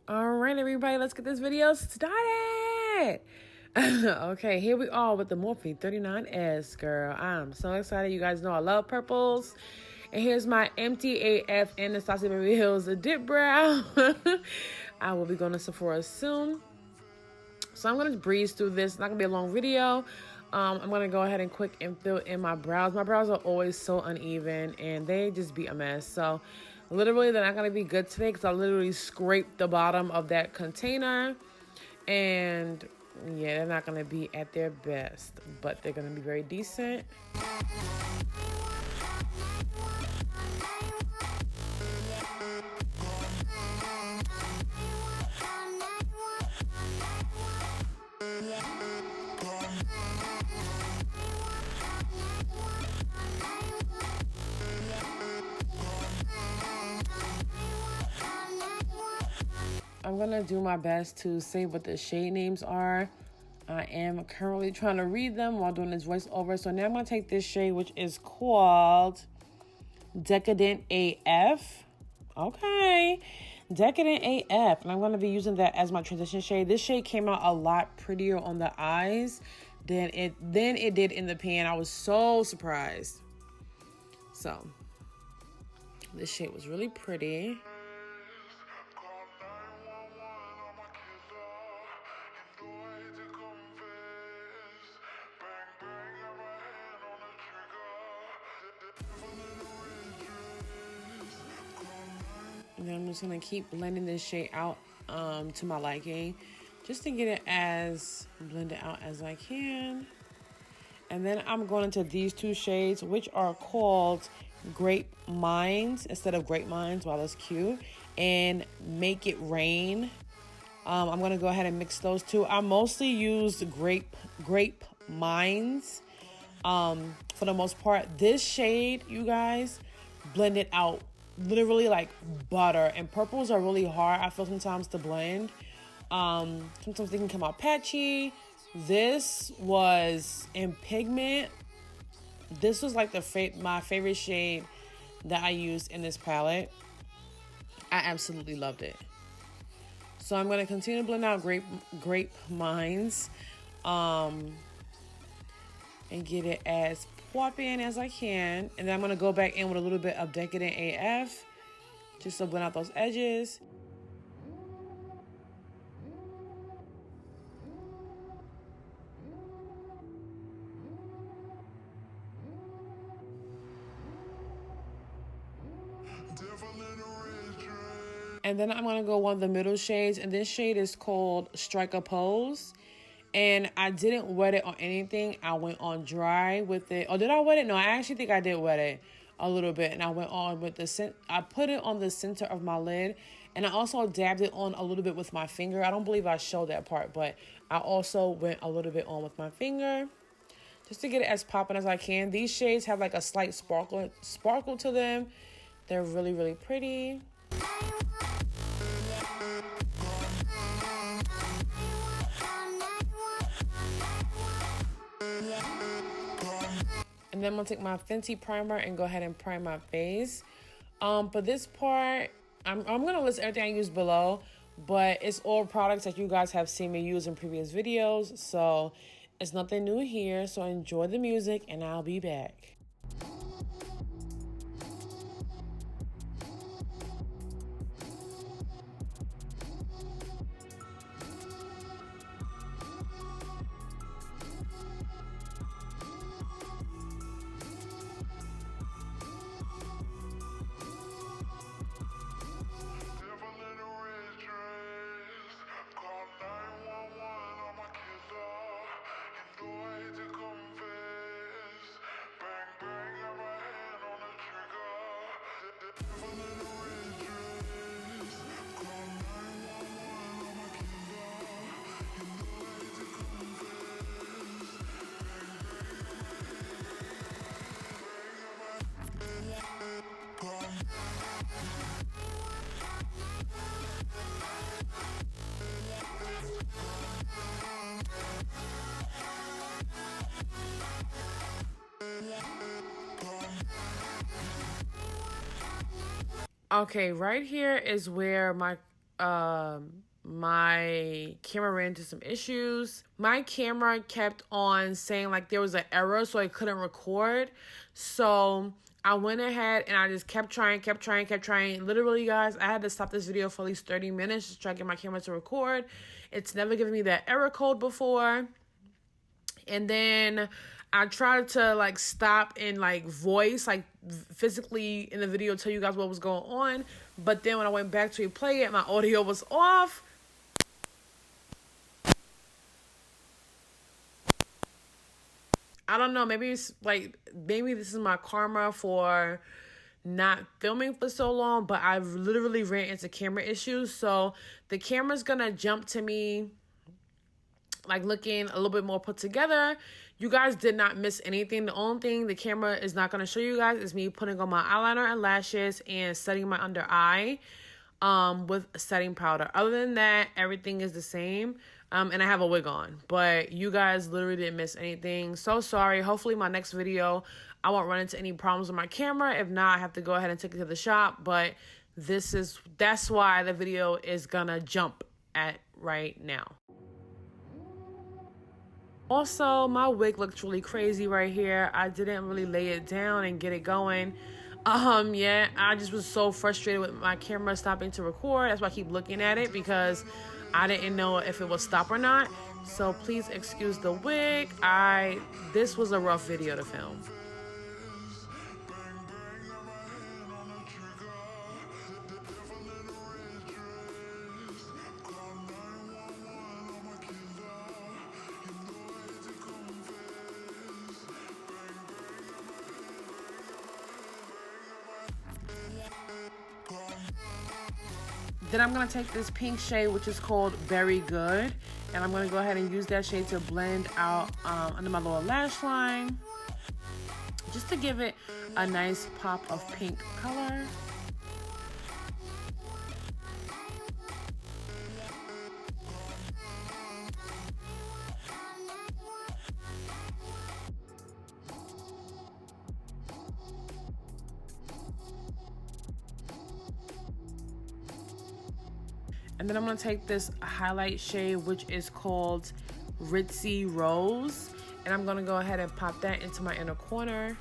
All right, everybody, let's get this video started. Okay, here we are with the Morphe 39S, girl. I'm so excited. You guys know I love purples. And here's my empty AF Anastasia Beverly Hills dip brow. I will be going to Sephora soon. So I'm going to breeze through this. It's not going to be a long video. I'm going to go ahead and quick and fill in my brows. My brows are always so uneven and they just be a mess. So literally they're not going to be good today because I literally scraped the bottom of that container. And yeah, they're not going to be at their best, but they're going to be very decent. I'm gonna do my best to say what the shade names are. I am currently trying to read them while doing this voiceover. So now I'm gonna take this shade, which is called Decadent AF. Okay, Decadent AF, and I'm gonna be using that as my transition shade. This shade came out a lot prettier on the eyes than it did in the pan. I was so surprised. So this shade was really pretty. And then I'm just gonna keep blending this shade out to my liking, just to get it as blended out as I can. And then I'm going into these two shades, which are called Grape Minds instead of Grape Minds. Wow, that's cute. And Make It Rain. I'm gonna go ahead and mix those two. I mostly used Grape Minds for the most part. This shade, you guys, blended out literally like butter, and purples are really hard, I feel, sometimes to blend. Sometimes they can come out patchy. This was in pigment. This was like my favorite shade that I used in this palette. I absolutely loved it. So I'm going to continue to blend out Grape Minds and get it as popping as I can. And then I'm going to go back in with a little bit of Decadent AF just to blend out those edges. And then I'm going to go one of the middle shades. And this shade is called Strike a Pose. And I didn't wet it on anything. I went on dry with it. Oh, did I wet it? No, I actually think I did wet it a little bit. And I went on with I put it on the center of my lid. And I also dabbed it on a little bit with my finger. I don't believe I showed that part, but I also went a little bit on with my finger just to get it as popping as I can. These shades have like a slight sparkle to them. They're really, really pretty. And then I'm gonna take my Fenty primer and go ahead and prime my face. For this part, I'm gonna list everything I use below, but it's all products that you guys have seen me use in previous videos, so it's nothing new here. So enjoy the music and I'll be back. Okay, right here is where my my camera ran into some issues. My camera kept on saying like there was an error, so I couldn't record. So I went ahead and I just kept trying. Literally, guys, I had to stop this video for at least 30 minutes to try to get my camera to record. It's never given me that error code before. And then I tried to like stop and like voice, like physically in the video, tell you guys what was going on. But then when I went back to replay it, my audio was off. I don't know, maybe it's like, maybe this is my karma for not filming for so long, but I've literally ran into camera issues. So the camera's gonna jump to me like looking a little bit more put together. You guys did not miss anything. The only thing the camera is not going to show you guys is me putting on my eyeliner and lashes and setting my under eye with setting powder. Other than that, everything is the same. And I have a wig on, but you guys literally didn't miss anything. So sorry. Hopefully my next video, I won't run into any problems with my camera. If not, I have to go ahead and take it to the shop. But that's why the video is gonna jump at right now. Also, my wig looks really crazy right here. I didn't really lay it down and get it going. Yeah, I just was so frustrated with my camera stopping to record. That's why I keep looking at it, because I didn't know if it would stop or not. So please excuse the wig. This was a rough video to film. Then I'm going to take this pink shade, which is called Very Good. And I'm going to go ahead and use that shade to blend out under my lower lash line, just to give it a nice pop of pink color. And then I'm going to take this highlight shade, which is called Ritzy Rose. And I'm going to go ahead and pop that into my inner corner.